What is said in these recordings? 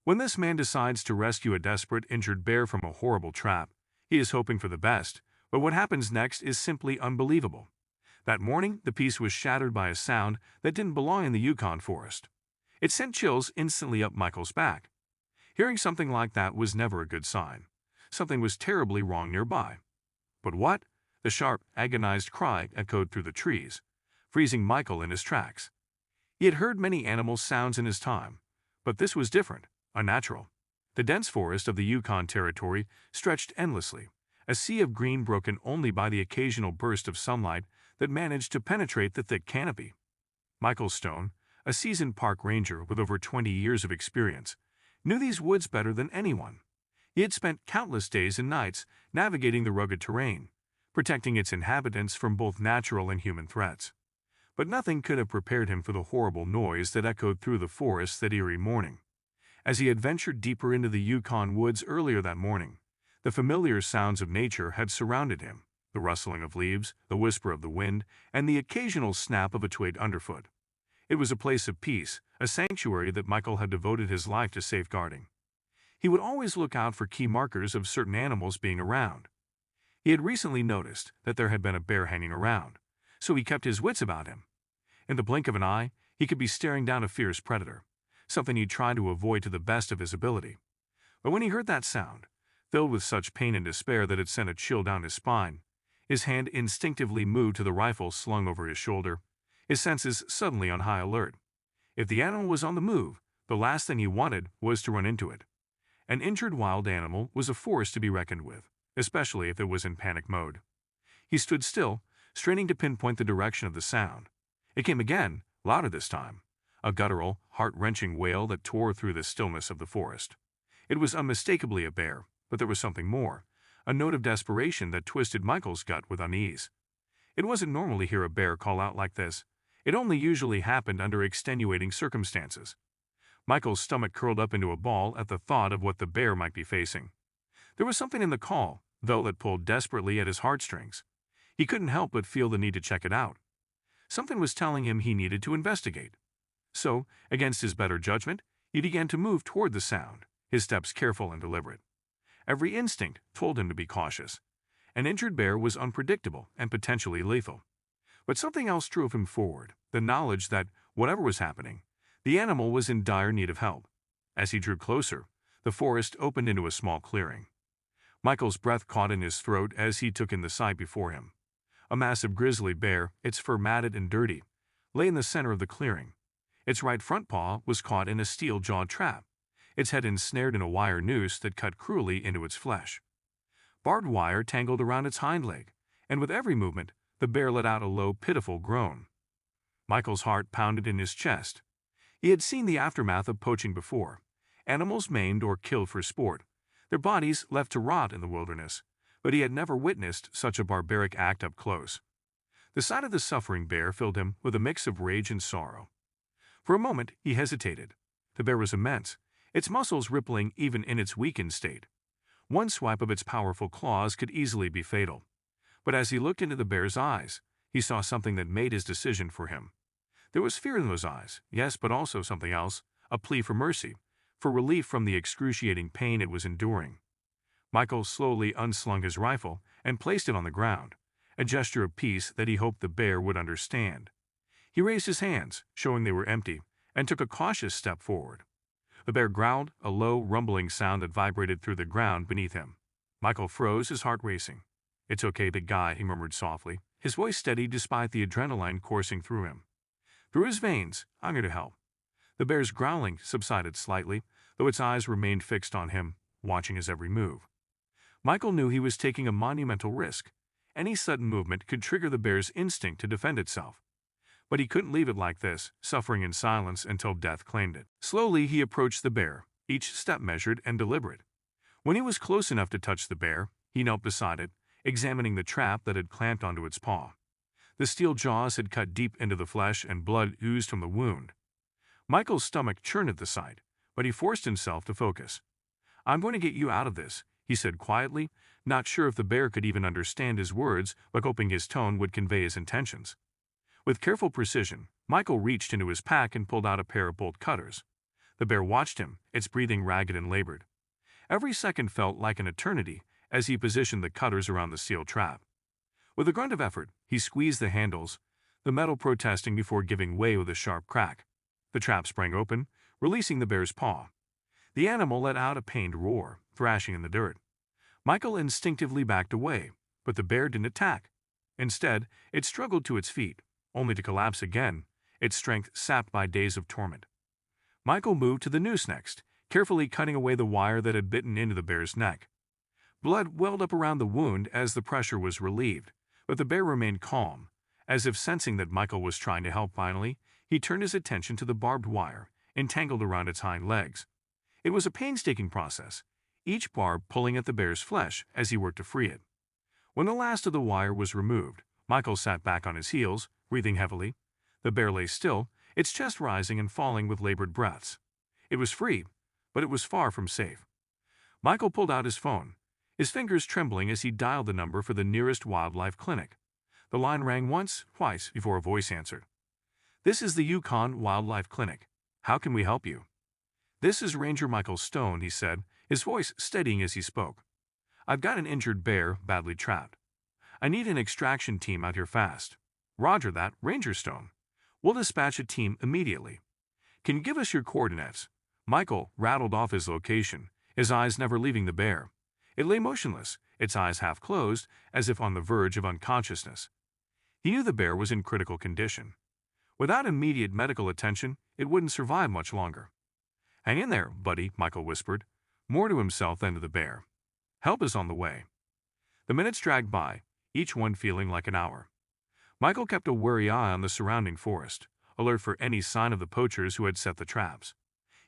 When this man decides to rescue a desperate, injured bear from a horrible trap, he is hoping for the best, but what happens next is simply unbelievable. That morning, the peace was shattered by a sound that didn't belong in the Yukon forest. It sent chills instantly up Michael's back. Hearing something like that was never a good sign. Something was terribly wrong nearby. But what? The sharp, agonized cry echoed through the trees, freezing Michael in his tracks. He had heard many animal sounds in his time, but this was different, unnatural. The dense forest of the Yukon Territory stretched endlessly, a sea of green broken only by the occasional burst of sunlight that managed to penetrate the thick canopy. Michael Stone, a seasoned park ranger with over 20 years of experience, knew these woods better than anyone. He had spent countless days and nights navigating the rugged terrain, protecting its inhabitants from both natural and human threats. But nothing could have prepared him for the horrible noise that echoed through the forest that eerie morning. As he had ventured deeper into the Yukon woods earlier that morning, the familiar sounds of nature had surrounded him, the rustling of leaves, the whisper of the wind, and the occasional snap of a twig underfoot. It was a place of peace, a sanctuary that Michael had devoted his life to safeguarding. He would always look out for key markers of certain animals being around. He had recently noticed that there had been a bear hanging around, so he kept his wits about him. In the blink of an eye, he could be staring down a fierce predator, something he'd tried to avoid to the best of his ability. But when he heard that sound, filled with such pain and despair that it sent a chill down his spine, his hand instinctively moved to the rifle slung over his shoulder, his senses suddenly on high alert. If the animal was on the move, the last thing he wanted was to run into it. An injured wild animal was a force to be reckoned with, especially if it was in panic mode. He stood still, straining to pinpoint the direction of the sound. It came again, louder this time, a guttural, heart-wrenching wail that tore through the stillness of the forest. It was unmistakably a bear, but there was something more, a note of desperation that twisted Michael's gut with unease. It wasn't normal to hear a bear call out like this. It only usually happened under extenuating circumstances. Michael's stomach curled up into a ball at the thought of what the bear might be facing. There was something in the call, though, that pulled desperately at his heartstrings. He couldn't help but feel the need to check it out. Something was telling him he needed to investigate. So, against his better judgment, he began to move toward the sound, his steps careful and deliberate. Every instinct told him to be cautious. An injured bear was unpredictable and potentially lethal. But something else drove him forward, the knowledge that, whatever was happening, the animal was in dire need of help. As he drew closer, the forest opened into a small clearing. Michael's breath caught in his throat as he took in the sight before him. A massive grizzly bear, its fur matted and dirty, lay in the center of the clearing. Its right front paw was caught in a steel-jawed trap, its head ensnared in a wire noose that cut cruelly into its flesh. Barbed wire tangled around its hind leg, and with every movement, the bear let out a low, pitiful groan. Michael's heart pounded in his chest. He had seen the aftermath of poaching before, animals maimed or killed for sport, their bodies left to rot in the wilderness, but he had never witnessed such a barbaric act up close. The sight of the suffering bear filled him with a mix of rage and sorrow. For a moment, he hesitated. The bear was immense, its muscles rippling even in its weakened state. One swipe of its powerful claws could easily be fatal. But as he looked into the bear's eyes, he saw something that made his decision for him. There was fear in those eyes, yes, but also something else, a plea for mercy, for relief from the excruciating pain it was enduring. Michael slowly unslung his rifle and placed it on the ground, a gesture of peace that he hoped the bear would understand. He raised his hands, showing they were empty, and took a cautious step forward. The bear growled, a low, rumbling sound that vibrated through the ground beneath him. Michael froze, his heart racing. "It's okay, big guy," he murmured softly, his voice steady despite the adrenaline coursing through him. Through his veins, "I'm here to help." The bear's growling subsided slightly, though its eyes remained fixed on him, watching his every move. Michael knew he was taking a monumental risk. Any sudden movement could trigger the bear's instinct to defend itself. But he couldn't leave it like this, suffering in silence until death claimed it. Slowly he approached the bear, each step measured and deliberate. When he was close enough to touch the bear, he knelt beside it, examining the trap that had clamped onto its paw. The steel jaws had cut deep into the flesh and blood oozed from the wound. Michael's stomach churned at the sight, but he forced himself to focus. "I'm going to get you out of this," he said quietly, not sure if the bear could even understand his words, but hoping his tone would convey his intentions. With careful precision, Michael reached into his pack and pulled out a pair of bolt cutters. The bear watched him, its breathing ragged and labored. Every second felt like an eternity as he positioned the cutters around the steel trap. With a grunt of effort, he squeezed the handles, the metal protesting before giving way with a sharp crack. The trap sprang open, releasing the bear's paw. The animal let out a pained roar, thrashing in the dirt. Michael instinctively backed away, but the bear didn't attack. Instead, it struggled to its feet, only to collapse again, its strength sapped by days of torment. Michael moved to the noose next, carefully cutting away the wire that had bitten into the bear's neck. Blood welled up around the wound as the pressure was relieved, but the bear remained calm. As if sensing that Michael was trying to help finally, he turned his attention to the barbed wire, entangled around its hind legs. It was a painstaking process, each barb pulling at the bear's flesh as he worked to free it. When the last of the wire was removed, Michael sat back on his heels, breathing heavily. The bear lay still, its chest rising and falling with labored breaths. It was free, but it was far from safe. Michael pulled out his phone, his fingers trembling as he dialed the number for the nearest wildlife clinic. The line rang once, twice, before a voice answered. "This is the Yukon Wildlife Clinic. How can we help you?" "This is Ranger Michael Stone," he said, his voice steadying as he spoke. "I've got an injured bear, badly trapped. I need an extraction team out here fast." "Roger that, Ranger Stone. We'll dispatch a team immediately. Can you give us your coordinates?" Michael rattled off his location, his eyes never leaving the bear. It lay motionless, its eyes half closed, as if on the verge of unconsciousness. He knew the bear was in critical condition. Without immediate medical attention, it wouldn't survive much longer. "Hang in there, buddy," Michael whispered, more to himself than to the bear. "Help is on the way." The minutes dragged by, each one feeling like an hour. Michael kept a wary eye on the surrounding forest, alert for any sign of the poachers who had set the traps.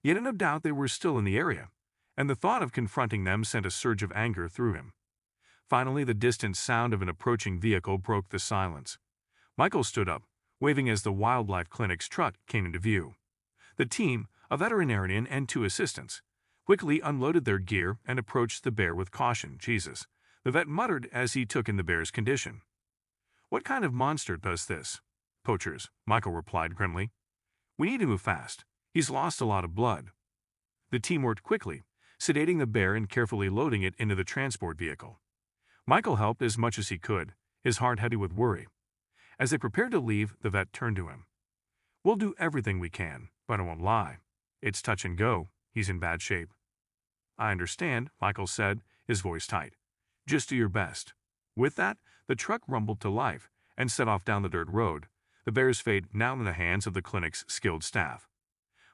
He had no doubt they were still in the area, and the thought of confronting them sent a surge of anger through him. Finally, the distant sound of an approaching vehicle broke the silence. Michael stood up, waving as the wildlife clinic's truck came into view. The team, a veterinarian and 2 assistants, quickly unloaded their gear and approached the bear with caution. "Jesus," the vet muttered as he took in the bear's condition. "What kind of monster does this?" "Poachers," Michael replied grimly. "We need to move fast. He's lost a lot of blood." The team worked quickly, sedating the bear and carefully loading it into the transport vehicle. Michael helped as much as he could, his heart heavy with worry. As they prepared to leave, the vet turned to him. "We'll do everything we can, but I won't lie. It's touch and go. He's in bad shape." "I understand," Michael said, his voice tight. "Just do your best." With that, the truck rumbled to life and set off down the dirt road, the bear's fate now in the hands of the clinic's skilled staff.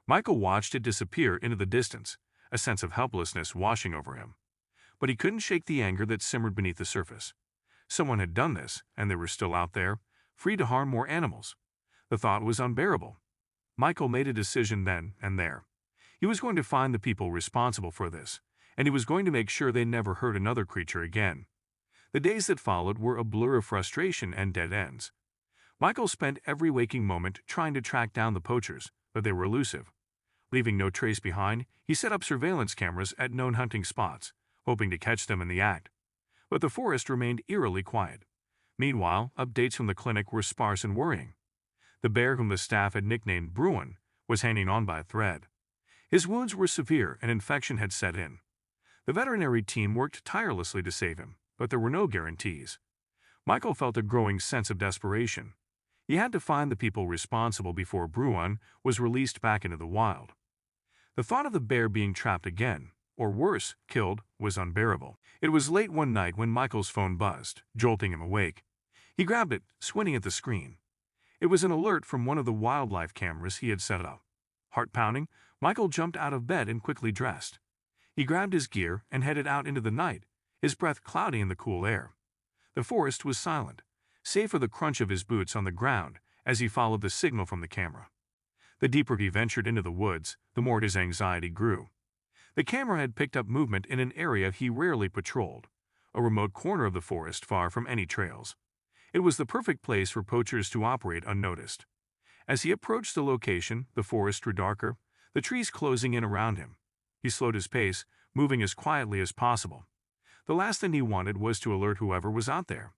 Michael watched it disappear into the distance, a sense of helplessness washing over him. But he couldn't shake the anger that simmered beneath the surface. Someone had done this, and they were still out there, free to harm more animals. The thought was unbearable. Michael made a decision then and there. He was going to find the people responsible for this, and he was going to make sure they never hurt another creature again. The days that followed were a blur of frustration and dead ends. Michael spent every waking moment trying to track down the poachers, but they were elusive. Leaving no trace behind, he set up surveillance cameras at known hunting spots, hoping to catch them in the act. But the forest remained eerily quiet. Meanwhile, updates from the clinic were sparse and worrying. The bear whom the staff had nicknamed Bruin was hanging on by a thread. His wounds were severe and infection had set in. The veterinary team worked tirelessly to save him, but there were no guarantees. Michael felt a growing sense of desperation. He had to find the people responsible before Bruin was released back into the wild. The thought of the bear being trapped again, or worse, killed, was unbearable. It was late one night when Michael's phone buzzed, jolting him awake. He grabbed it, squinting at the screen. It was an alert from one of the wildlife cameras he had set up. Heart pounding, Michael jumped out of bed and quickly dressed. He grabbed his gear and headed out into the night, his breath cloudy in the cool air. The forest was silent, save for the crunch of his boots on the ground as he followed the signal from the camera. The deeper he ventured into the woods, the more his anxiety grew. The camera had picked up movement in an area he rarely patrolled, a remote corner of the forest far from any trails. It was the perfect place for poachers to operate unnoticed. As he approached the location, the forest grew darker, the trees closing in around him. He slowed his pace, moving as quietly as possible. The last thing he wanted was to alert whoever was out there.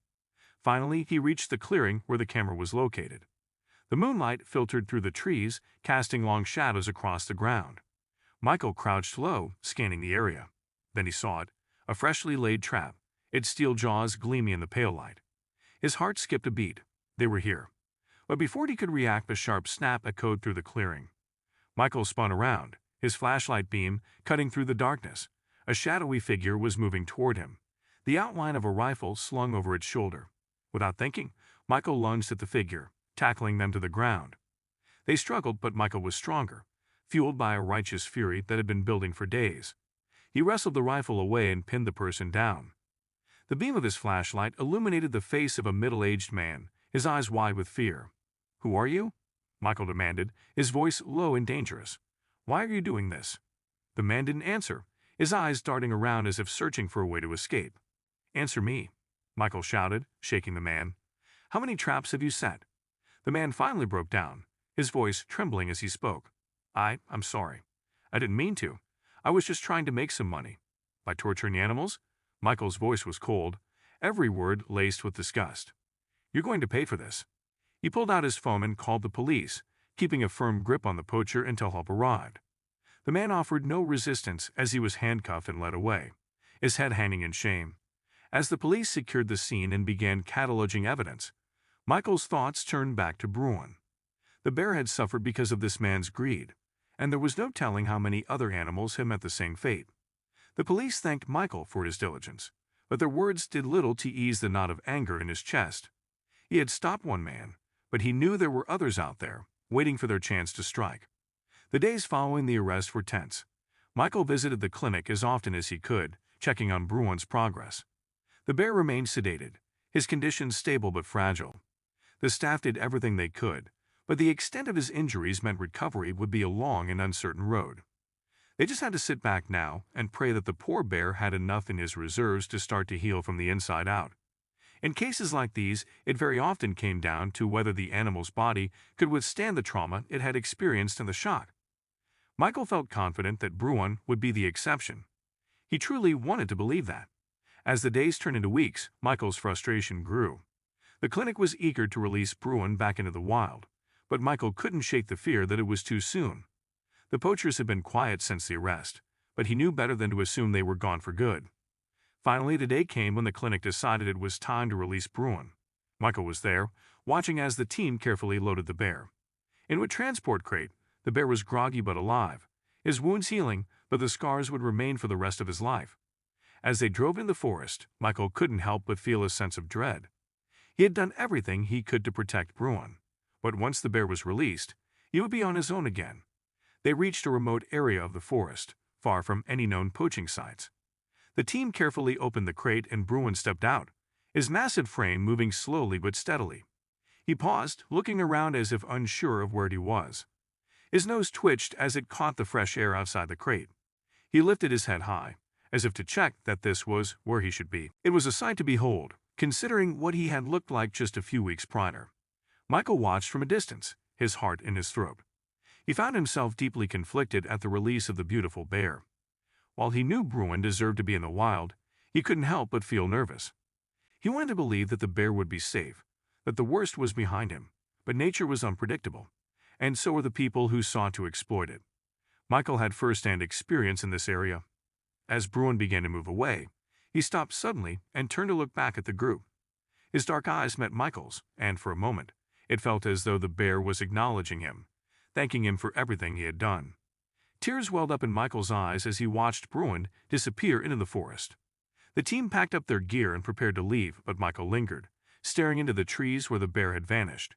Finally, he reached the clearing where the camera was located. The moonlight filtered through the trees, casting long shadows across the ground. Michael crouched low, scanning the area. Then he saw it, a freshly laid trap, its steel jaws gleaming in the pale light. His heart skipped a beat. They were here. But before he could react, a sharp snap echoed through the clearing. Michael spun around, his flashlight beam cutting through the darkness. A shadowy figure was moving toward him, the outline of a rifle slung over its shoulder. Without thinking, Michael lunged at the figure, tackling them to the ground. They struggled, but Michael was stronger, fueled by a righteous fury that had been building for days. He wrestled the rifle away and pinned the person down. The beam of his flashlight illuminated the face of a middle-aged man, his eyes wide with fear. "Who are you?" Michael demanded, his voice low and dangerous. "Why are you doing this?" The man didn't answer, his eyes darting around as if searching for a way to escape. "Answer me," Michael shouted, shaking the man. "How many traps have you set?" The man finally broke down, his voice trembling as he spoke. I'm sorry. I didn't mean to. I was just trying to make some money." "By torturing animals?" Michael's voice was cold, every word laced with disgust. "You're going to pay for this." He pulled out his phone and called the police, keeping a firm grip on the poacher until help arrived. The man offered no resistance as he was handcuffed and led away, his head hanging in shame. As the police secured the scene and began cataloging evidence, Michael's thoughts turned back to Bruin. The bear had suffered because of this man's greed, and there was no telling how many other animals had met the same fate. The police thanked Michael for his diligence, but their words did little to ease the knot of anger in his chest. He had stopped one man, but he knew there were others out there, waiting for their chance to strike. The days following the arrest were tense. Michael visited the clinic as often as he could, checking on Bruin's progress. The bear remained sedated, his condition stable but fragile. The staff did everything they could, but the extent of his injuries meant recovery would be a long and uncertain road. They just had to sit back now and pray that the poor bear had enough in his reserves to start to heal from the inside out. In cases like these, it very often came down to whether the animal's body could withstand the trauma it had experienced and the shock. Michael felt confident that Bruin would be the exception. He truly wanted to believe that. As the days turned into weeks, Michael's frustration grew. The clinic was eager to release Bruin back into the wild, but Michael couldn't shake the fear that it was too soon. The poachers had been quiet since the arrest, but he knew better than to assume they were gone for good. Finally, the day came when the clinic decided it was time to release Bruin. Michael was there, watching as the team carefully loaded the bear. In a transport crate, the bear was groggy but alive, his wounds healing, but the scars would remain for the rest of his life. As they drove in the forest, Michael couldn't help but feel a sense of dread. He had done everything he could to protect Bruin, but once the bear was released, he would be on his own again. They reached a remote area of the forest, far from any known poaching sites. The team carefully opened the crate and Bruin stepped out, his massive frame moving slowly but steadily. He paused, looking around as if unsure of where he was. His nose twitched as it caught the fresh air outside the crate. He lifted his head high, as if to check that this was where he should be. It was a sight to behold, considering what he had looked like just a few weeks prior. Michael watched from a distance, his heart in his throat. He found himself deeply conflicted at the release of the beautiful bear. While he knew Bruin deserved to be in the wild, he couldn't help but feel nervous. He wanted to believe that the bear would be safe, that the worst was behind him, but nature was unpredictable, and so were the people who sought to exploit it. Michael had first-hand experience in this area. As Bruin began to move away, he stopped suddenly and turned to look back at the group. His dark eyes met Michael's, and for a moment, it felt as though the bear was acknowledging him, thanking him for everything he had done. Tears welled up in Michael's eyes as he watched Bruin disappear into the forest. The team packed up their gear and prepared to leave, but Michael lingered, staring into the trees where the bear had vanished.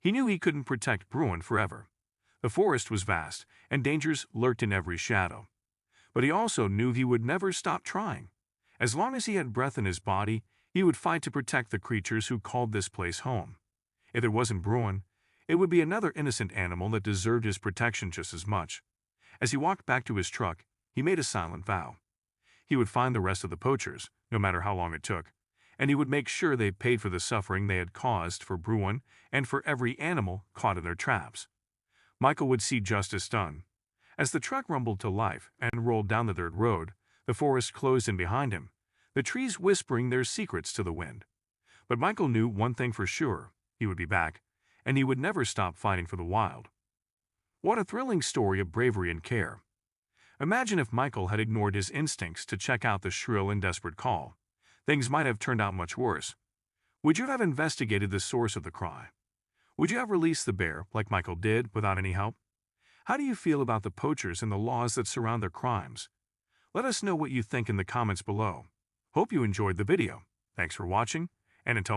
He knew he couldn't protect Bruin forever. The forest was vast, and dangers lurked in every shadow. But he also knew he would never stop trying. As long as he had breath in his body, he would fight to protect the creatures who called this place home. If it wasn't Bruin, it would be another innocent animal that deserved his protection just as much. As he walked back to his truck, he made a silent vow. He would find the rest of the poachers, no matter how long it took, and he would make sure they paid for the suffering they had caused for Bruin and for every animal caught in their traps. Michael would see justice done. As the truck rumbled to life and rolled down the dirt road, the forest closed in behind him, the trees whispering their secrets to the wind. But Michael knew one thing for sure: he would be back, and he would never stop fighting for the wild. What a thrilling story of bravery and care. Imagine if Michael had ignored his instincts to check out the shrill and desperate call. Things might have turned out much worse. Would you have investigated the source of the cry? Would you have released the bear, like Michael did, without any help? How do you feel about the poachers and the laws that surround their crimes? Let us know what you think in the comments below. Hope you enjoyed the video. Thanks for watching, and until